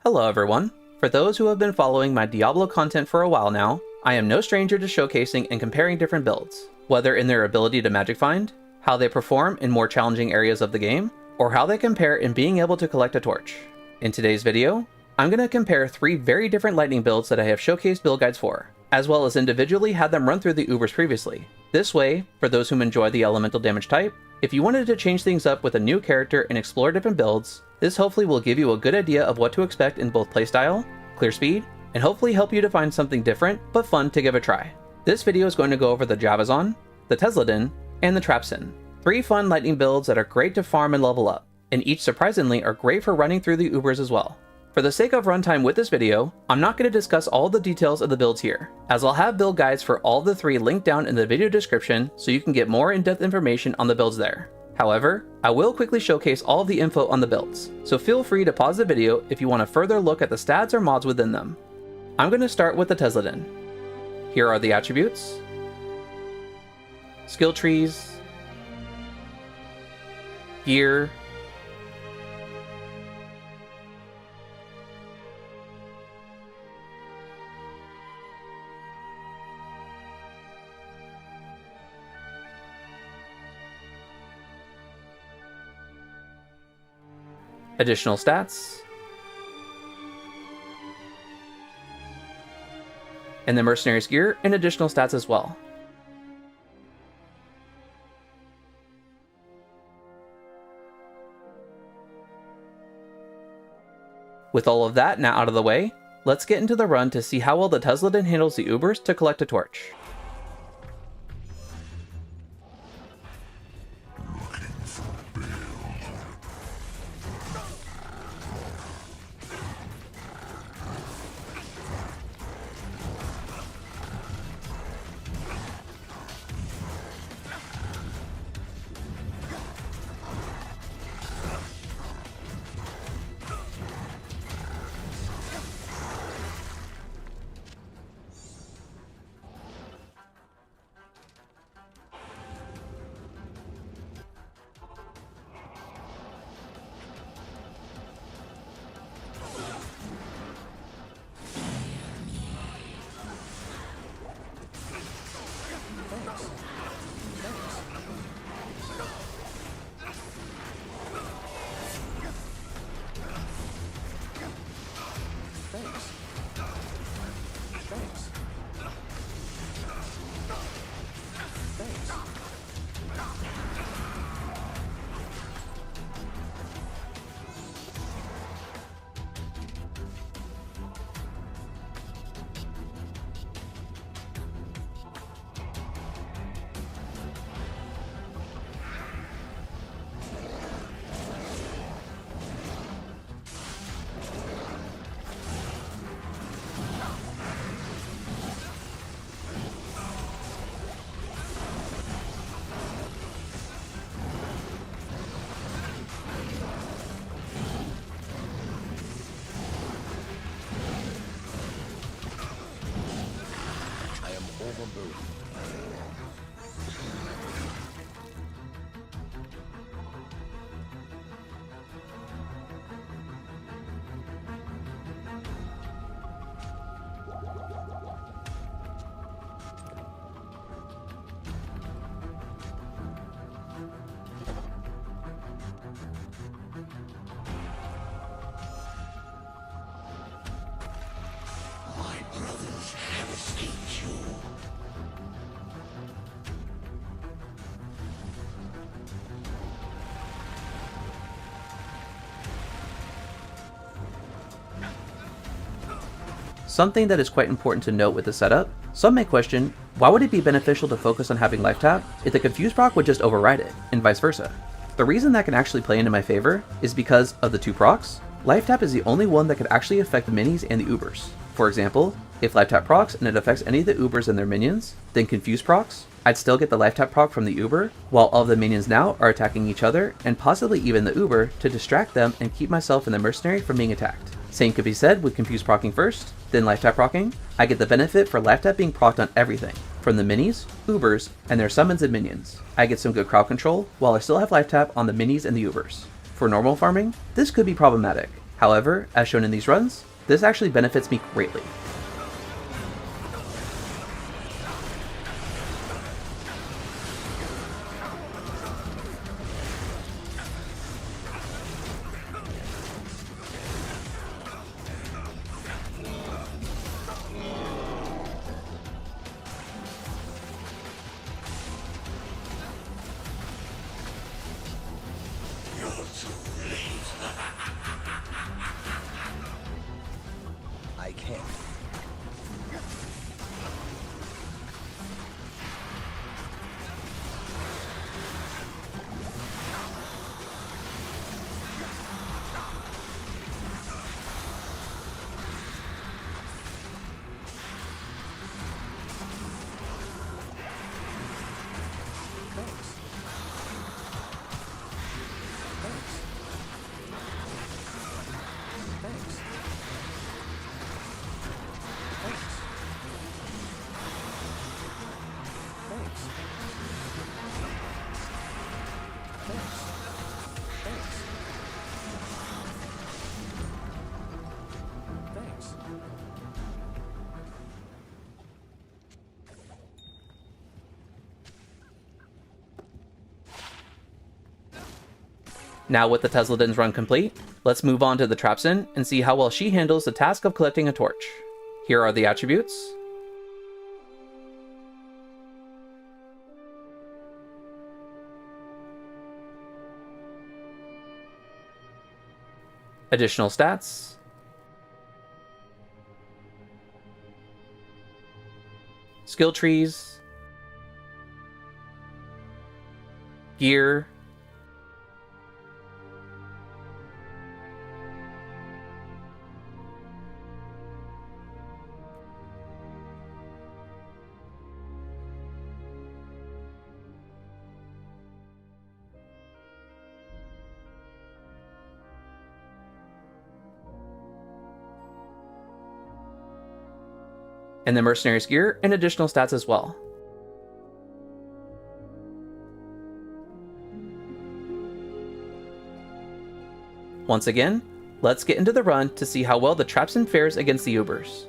Hello everyone. For those who have been following my Diablo content for a while now, I am no stranger to showcasing and comparing different builds, whether in their ability to magic find, how they perform in more challenging areas of the game, or how they compare in being able to collect a torch. In today's video, I'm going to compare 3 very different lightning builds that I have showcased build guides for, as well as individually had them run through the Ubers previously. This way, for those who enjoy the elemental damage type, if you wanted to change things up with a new character and explore different builds, this hopefully will give you a good idea of what to expect in both playstyle, clear speed, and hopefully help you to find something different but fun to give a try. This video is going to go over the Javazon, the TeslaDin, and the Trapsin. 3 fun lightning builds that are great to farm and level up, and each surprisingly are great for running through the Ubers as well. For the sake of runtime with this video, I'm not going to discuss all the details of the builds here, as I'll have build guides for all the 3 linked down in the video description so you can get more in-depth information on the builds there. However, I will quickly showcase all of the info on the builds, so feel free to pause the video if you want to further look at the stats or mods within them. I'm going to start with the TeslaDin. Here are the attributes, skill trees, gear, additional stats, and the mercenary's gear and additional stats as well. With all of that now out of the way, let's get into the run to see how well the TeslaDin handles the Ubers to collect a torch. Something that is quite important to note with the setup, some may question, why would it be beneficial to focus on having life tap if the confuse proc would just override it, and vice versa? The reason that can actually play into my favor is because of the 2 procs, life tap is the only one that could actually affect the minis and the Ubers. For example, if life tap procs and it affects any of the Ubers and their minions, then confuse procs, I'd still get the life tap proc from the Uber, while all of the minions now are attacking each other, and possibly even the Uber, to distract them and keep myself and the mercenary from being attacked. Same could be said with confuse procking first, then life tap procking. I get the benefit for life tap being procced on everything, from the minis, Ubers, and their summons and minions. I get some good crowd control, while I still have life tap on the minis and the Ubers. For normal farming, this could be problematic. However, as shown in these runs, this actually benefits me greatly. I can't. Now with the TeslaDin's run complete, let's move on to the Trapsin and see how well she handles the task of collecting a torch. Here are the attributes. Additional stats. Skill trees. Gear. And the Mercenary's gear and additional stats as well. Once again, let's get into the run to see how well the Trapsin fares against the Ubers.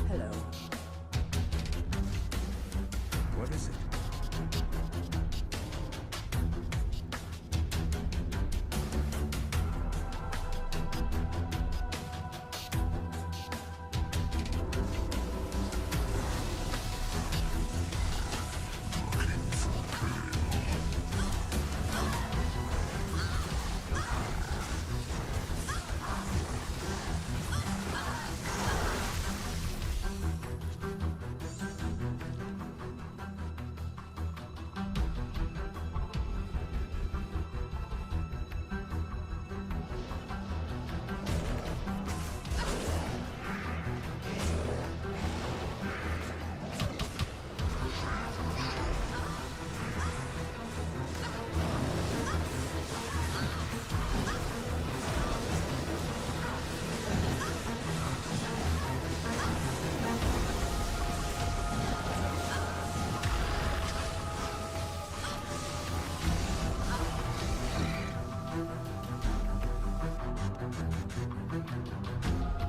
Hello. What is it?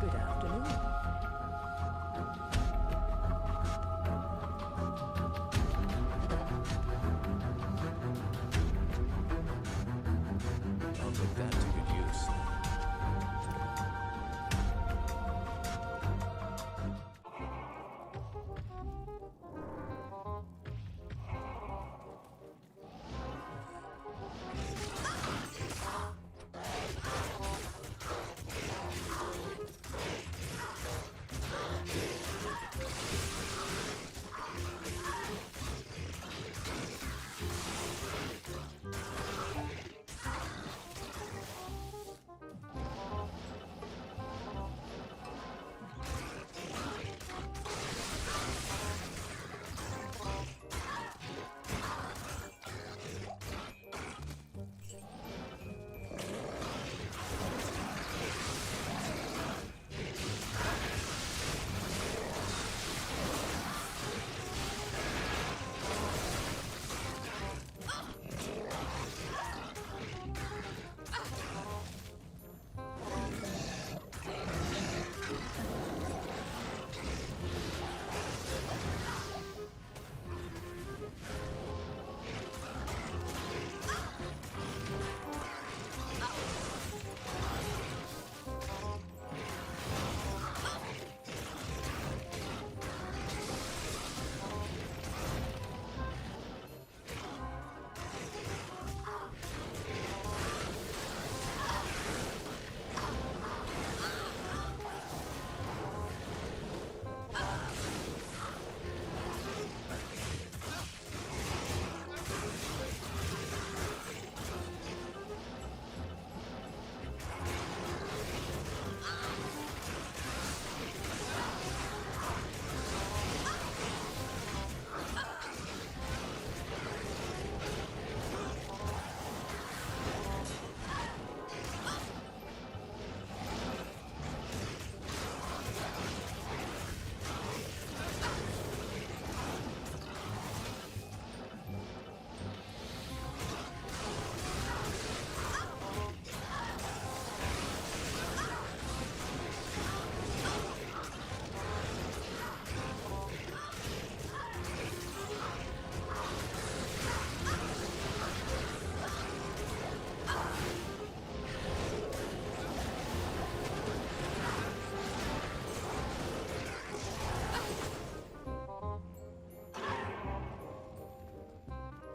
Good afternoon. I'll put that to good use.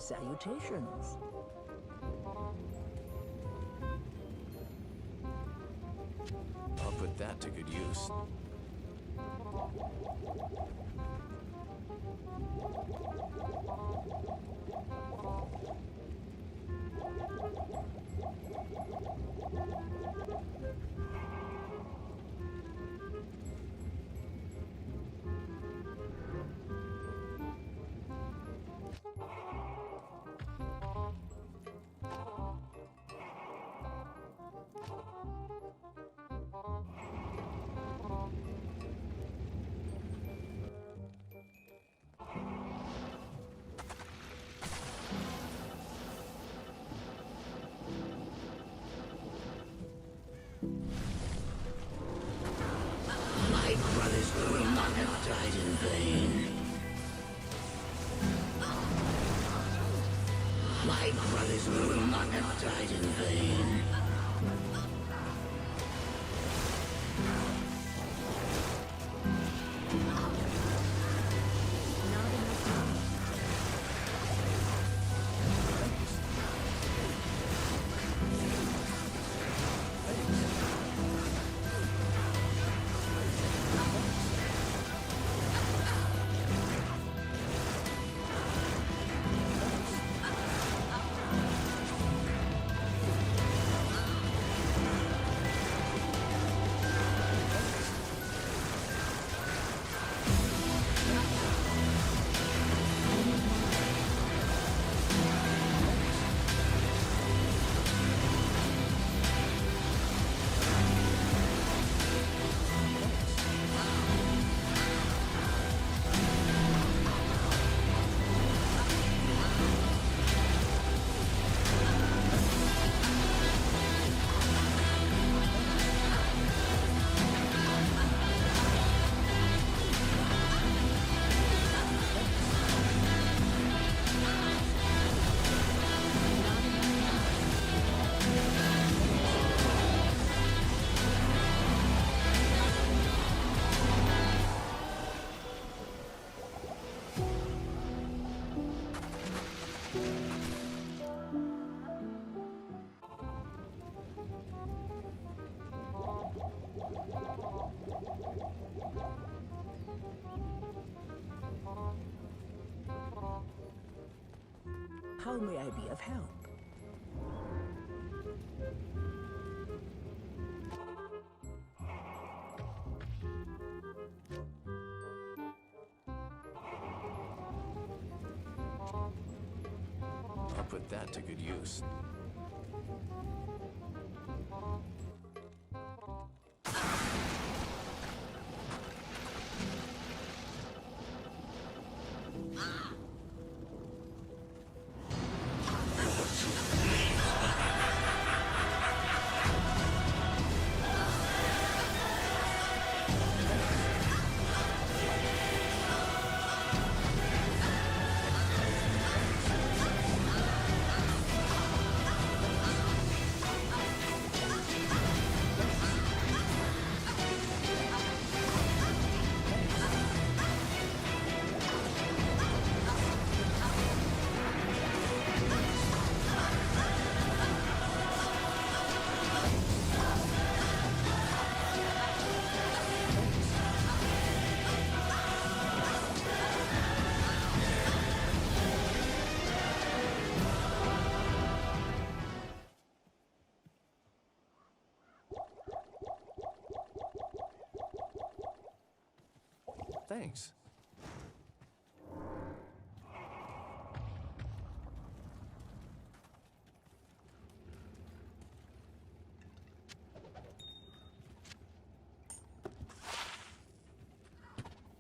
Salutations. I'll put that to good use. My brothers will not have died in vain. My brothers will not have died in vain. How may I be of help? I'll put that to good use. Thanks.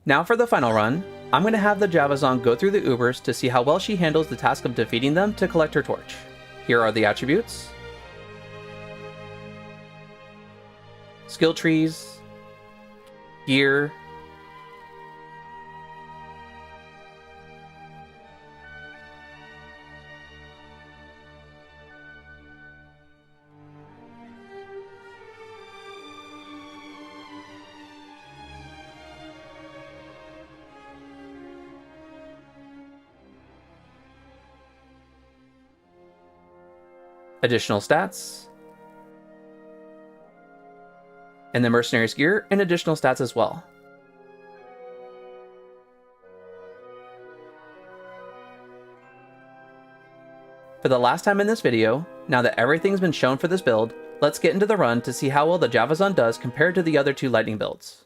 Now for the final run, I'm going to have the Javazon go through the Ubers to see how well she handles the task of defeating them to collect her torch. Here are the attributes. Skill trees, gear, additional stats, and the Mercenary's gear and additional stats as well. For the last time in this video, now that everything's been shown for this build, let's get into the run to see how well the Javazon does compared to the other two lightning builds.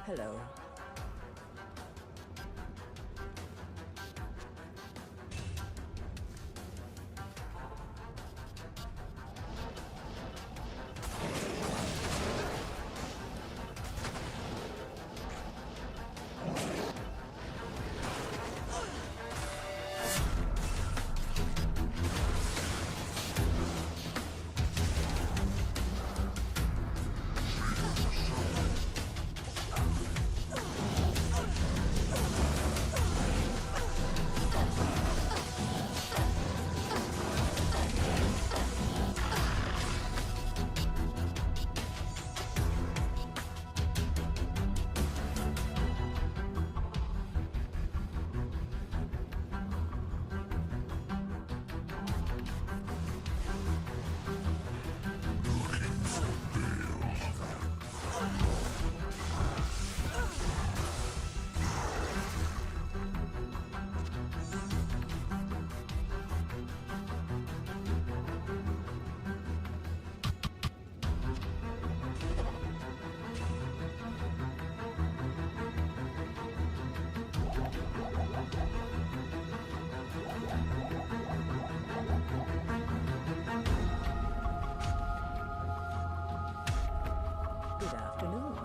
Hello. Good afternoon.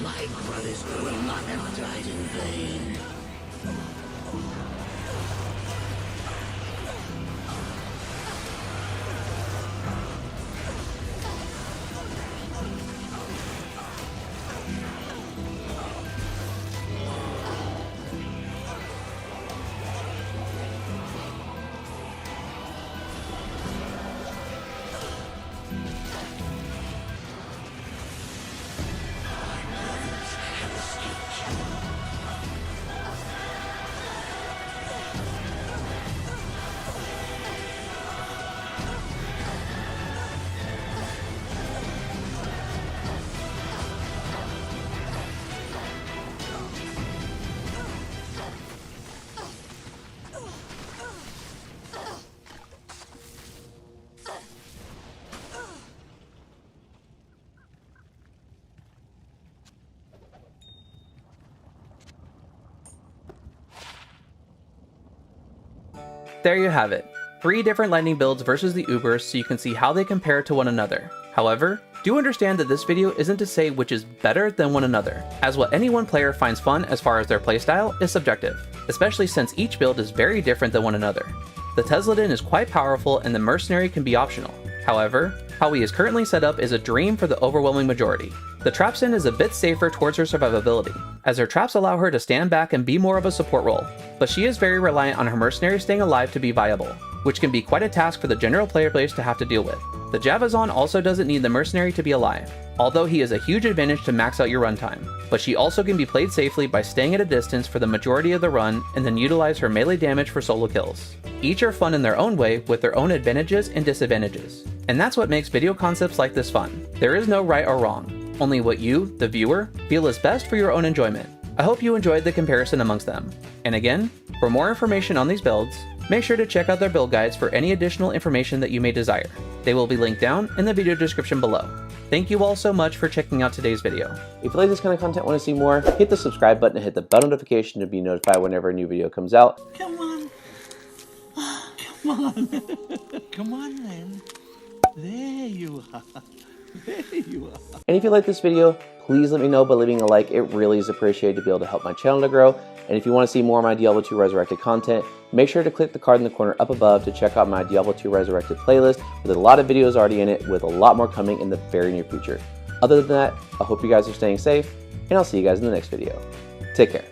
My brothers will not have died in vain. There you have it. 3 different lightning builds versus the Ubers so you can see how they compare to one another. However, do understand that this video isn't to say which is better than one another, as what any one player finds fun as far as their playstyle is subjective, especially since each build is very different than one another. The TeslaDin is quite powerful and the Mercenary can be optional. However, how he is currently set up is a dream for the overwhelming majority. The Trapsin is a bit safer towards her survivability, as her traps allow her to stand back and be more of a support role, but she is very reliant on her Mercenary staying alive to be viable, which can be quite a task for the general player base to have to deal with. The Javazon also doesn't need the Mercenary to be alive, although he is a huge advantage to max out your runtime, but she also can be played safely by staying at a distance for the majority of the run and then utilize her melee damage for solo kills. Each are fun in their own way with their own advantages and disadvantages, and that's what makes video concepts like this fun. There is no right or wrong, only what you, the viewer, feel is best for your own enjoyment. I hope you enjoyed the comparison amongst them. And again, for more information on these builds, Make sure to check out their build guides for any additional information that you may desire. They will be linked down in the video description below. Thank you all so much for checking out today's video. If you like this kind of content and want to see more, hit the subscribe button and hit the bell notification to be notified whenever a new video comes out. Come on. Come on. Come on, then. There you are. There you are. And if you like this video, please let me know by leaving a like. It really is appreciated to be able to help my channel to grow. And if you want to see more of my Diablo 2 Resurrected content, make sure to click the card in the corner up above to check out my Diablo 2 Resurrected playlist with a lot of videos already in it, with a lot more coming in the very near future. Other than that, I hope you guys are staying safe, and I'll see you guys in the next video. Take care.